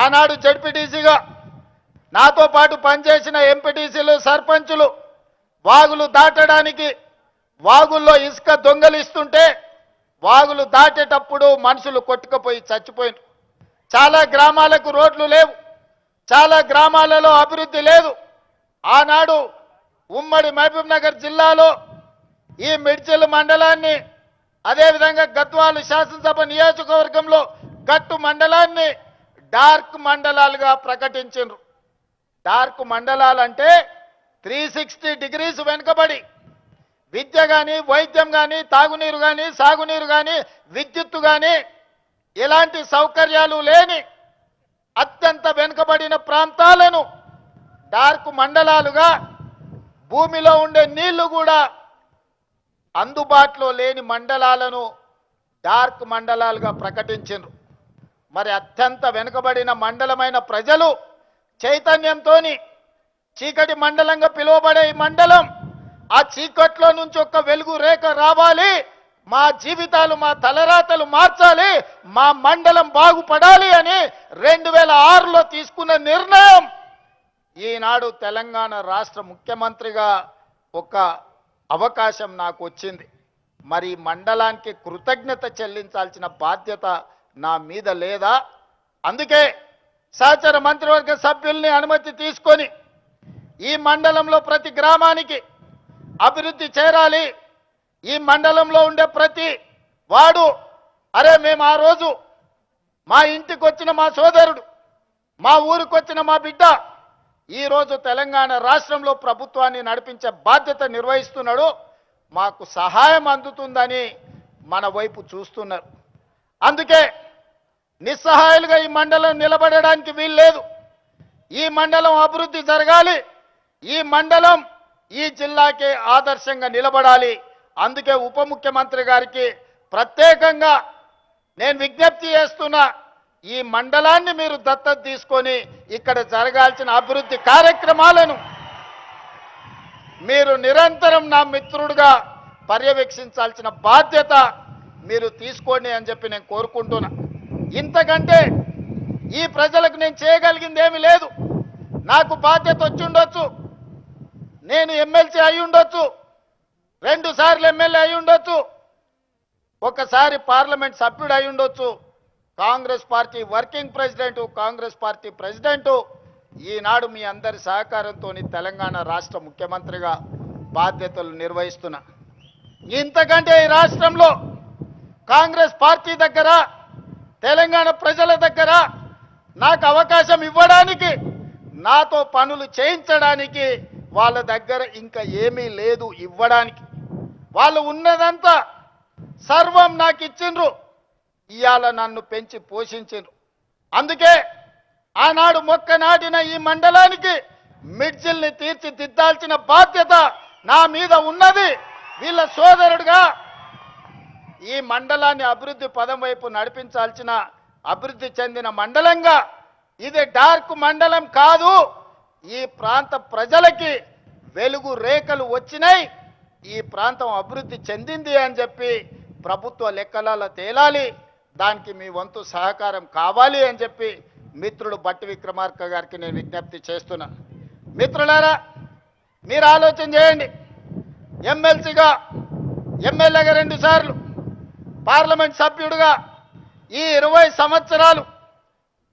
ఆనాడు జడ్పీటీసీగా నాతో పాటు పనిచేసిన ఎంపీటీసీలు సర్పంచులు వాగులు దాటడానికి వాగుల్లో ఇసుక దొంగలిస్తుంటే వాగులు దాటేటప్పుడు మనుషులు కొట్టుకుపోయి చచ్చిపోయినారు. చాలా గ్రామాలకు రోడ్లు లేవు, చాలా గ్రామాలలో అభివృద్ధి లేదు. ఆనాడు ఉమ్మడి మహబూబ్ నగర్ జిల్లాలో ఈ మిడ్జిల్ మండలాన్ని, అదేవిధంగా గద్వాల శాసనసభ నియోజకవర్గంలో గట్టు మండలాన్ని డార్క్ మండలాలుగా ప్రకటించారు. డార్క్ మండలాలంటే 360 డిగ్రీస్ వెనుకబడి విద్య కానీ, వైద్యం కానీ, తాగునీరు కానీ, సాగునీరు కానీ, విద్యుత్తు కానీ ఎలాంటి సౌకర్యాలు లేని అత్యంత వెనుకబడిన ప్రాంతాలను డార్క్ మండలాలుగా, భూమిలో ఉండే నీళ్లు కూడా అందుబాటులో లేని మండలాలను డార్క్ మండలాలుగా ప్రకటించారు. మరి అత్యంత వెనుకబడిన మండలమైన ప్రజలు చైతన్యంతో చీకటి మండలంగా పిలువబడే ఈ మండలం, ఆ చీకట్లో నుంచి ఒక వెలుగు రేఖ రావాలి, మా జీవితాలు, మా తలరాతలు మార్చాలి, మా మండలం బాగుపడాలి అని 2006లో తీసుకున్న నిర్ణయం ఈనాడు తెలంగాణ రాష్ట్ర ముఖ్యమంత్రిగా ఒక అవకాశం నాకు వచ్చింది. మరి మండలానికి కృతజ్ఞత చెల్లించాల్సిన బాధ్యత నా మీద లేదా? అందుకే సహచర మంత్రివర్గ సభ్యుల్ని అనుమతి తీసుకొని ఈ మండలంలో ప్రతి గ్రామానికి అభివృద్ధి చేరాలి. ఈ మండలంలో ఉండే ప్రతి వాడు, అరే మేము ఆ రోజు మా ఇంటికి వచ్చిన మా సోదరుడు, మా ఊరికి వచ్చిన మా బిడ్డ ఈరోజు తెలంగాణ రాష్ట్రంలో ప్రభుత్వాన్ని నడిపించే బాధ్యత నిర్వహిస్తున్నాడు, మాకు సహాయం అందుతుందని మన వైపు చూస్తున్నారు. అందుకే నిస్సహాయాలుగా ఈ మండలం నిలబడడానికి వీల్లేదు. ఈ మండలం అభివృద్ధి జరగాలి, ఈ మండలం ఈ జిల్లాకే ఆదర్శంగా నిలబడాలి. అందుకే ఉప ముఖ్యమంత్రి గారికి ప్రత్యేకంగా నేను విజ్ఞప్తి చేస్తున్నా, ఈ మండలాన్ని మీరు దత్తత తీసుకొని ఇక్కడ జరగాల్సిన అభివృద్ధి కార్యక్రమాలను మీరు నిరంతరం నా మిత్రుడిగా పర్యవేక్షించాల్సిన బాధ్యత మీరు తీసుకోండి అని చెప్పి నేను కోరుకుంటున్నా. ఇంతకంటే ఈ ప్రజలకు నేను చేయగలిగింది ఏమీ లేదు. నాకు బాధ్యత వచ్చి ఉండొచ్చు, నేను ఎమ్మెల్సీ అయి ఉండొచ్చు, 2 సార్లు ఎమ్మెల్యే అయి ఉండొచ్చు, ఒకసారి పార్లమెంట్ సభ్యుడు అయి ఉండొచ్చు, Congress party working president, Congress party president, ఈనాడు మీ అందరి సహకారంతో తెలంగాణ రాష్ట్ర ముఖ్యమంత్రిగా బాధ్యతలు నిర్వహిస్తున్నా. ఇంతకంటే ఈ రాష్ట్రంలో కాంగ్రెస్ పార్టీ దగ్గర, తెలంగాణ ప్రజల దగ్గర నాకు అవకాశం ఇవ్వడానికి, నాతో పనులు చేయించడానికి వాళ్ళ దగ్గర ఇంకా ఏమీ లేదు ఇవ్వడానికి. వాళ్ళు ఉన్నదంతా సర్వం నాకు ఇచ్చిండ్రు, ఇవాళ నన్ను పెంచి పోషించిండ్రు. అందుకే ఆనాడు మొక్క నాటిన ఈ మండలానికి మిడ్జిల్ని తీర్చిదిద్దాల్సిన బాధ్యత నా మీద ఉన్నది. వీళ్ళ సోదరుడుగా ఈ మండలాన్ని అభివృద్ధి పదం వైపు నడిపించాల్సిన, అభివృద్ధి చెందిన మండలంగా, ఇది డార్క్ మండలం కాదు. ఈ ప్రాంత ప్రజలకి వెలుగు రేఖలు వచ్చినాయి, ఈ ప్రాంతం అభివృద్ధి చెందింది అని చెప్పి ప్రభుత్వ లెక్కలలో తేలాలి. దానికి మీ వంతు సహకారం కావాలి అని చెప్పి మిత్రుడు బట్టి విక్రమార్క గారికి నేను విజ్ఞప్తి చేస్తున్నా. మిత్రులారా, మీరు ఆలోచన చేయండి. ఎమ్మెల్సీగా, ఎమ్మెల్యేగా 2 సార్లు, పార్లమెంట్ సభ్యుడిగా ఈ 20 సంవత్సరాలు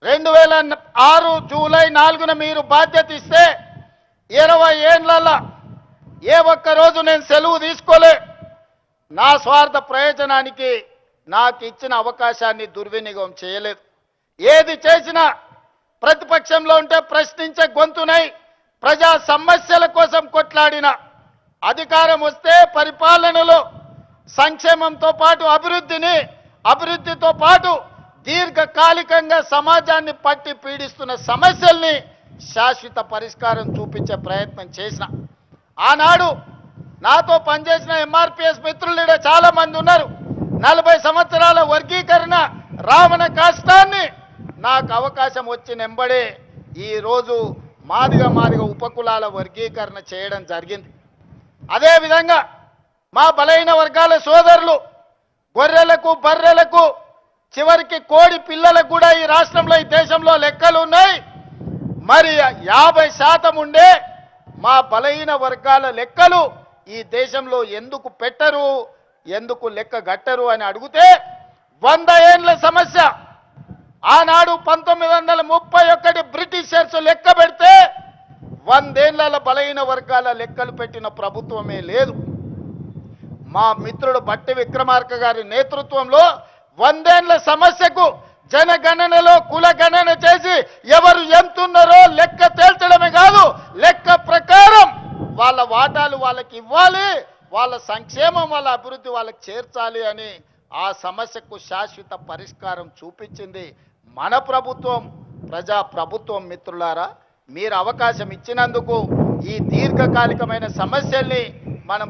2006 జూలై 4న మీరు బాధ్యత ఇస్తే 20 ఏళ్లలో ఏ ఒక్క రోజు నేను సెలవు తీసుకోలే. నా స్వార్థ ప్రయోజనానికి నాకు ఇచ్చిన అవకాశాన్ని దుర్వినియోగం చేయలేదు. ఏది చేసినా ప్రతిపక్షంలో ఉంటే ప్రశ్నించే గొంతునై ప్రజా సమస్యల కోసం కొట్లాడిన, అధికారం వస్తే పరిపాలనలో సంక్షేమంతో పాటు అభివృద్ధితో పాటు దీర్ఘకాలికంగా సమాజాన్ని పట్టి పీడిస్తున్న సమస్యల్ని శాశ్వత పరిష్కారం చూపించే ప్రయత్నం చేసిన. ఆనాడు నాతో పనిచేసిన ఎంఆర్పిఎస్ మిత్రులు చాలా మంది ఉన్నారు. 40 సంవత్సరాల వర్గీకరణ రావణ కష్టాన్ని నాకు అవకాశం వచ్చిన ఎంబడే ఈరోజు మాదిగ ఉపకులాల వర్గీకరణ చేయడం జరిగింది. అదేవిధంగా మా బలైన వర్గాల సోదరులు గొర్రెలకు, బర్రెలకు చివరికి కోడి పిల్లలకు కూడా ఈ రాష్ట్రంలో ఈ దేశంలో లెక్కలు ఉన్నాయి. మరి 50% ఉండే మా బలహీన వర్గాల లెక్కలు ఈ దేశంలో ఎందుకు పెట్టరు, ఎందుకు లెక్క గట్టరు అని అడిగితే 100 ఏండ్ల సమస్య. ఆనాడు 1931 బ్రిటిషర్స్ లెక్క పెడితే 100 ఏళ్ల బలహీన వర్గాల లెక్కలు పెట్టిన ప్రభుత్వమే లేదు. మా మిత్రుడు బట్టి విక్రమార్క గారి నేతృత్వంలో 100 ఏళ్ల సమస్యకు జనగణనలో కులగణన చేసి ఎవరు ఎంతున్నారో లెక్క తేల్చడమే కాదు, లెక్క ప్రకారం వాళ్ళ వాటాలు వాళ్ళకి ఇవ్వాలి, వాళ్ళ సంక్షేమం వాళ్ళ అభివృద్ధి వాళ్ళకి చేర్చాలి అని ఆ సమస్యకు శాశ్వత పరిష్కారం చూపించింది మన ప్రభుత్వం, ప్రజా ప్రభుత్వం. మిత్రులారా, మీరు అవకాశం ఇచ్చినందుకు ఈ దీర్ఘకాలికమైన సమస్యల్ని మనం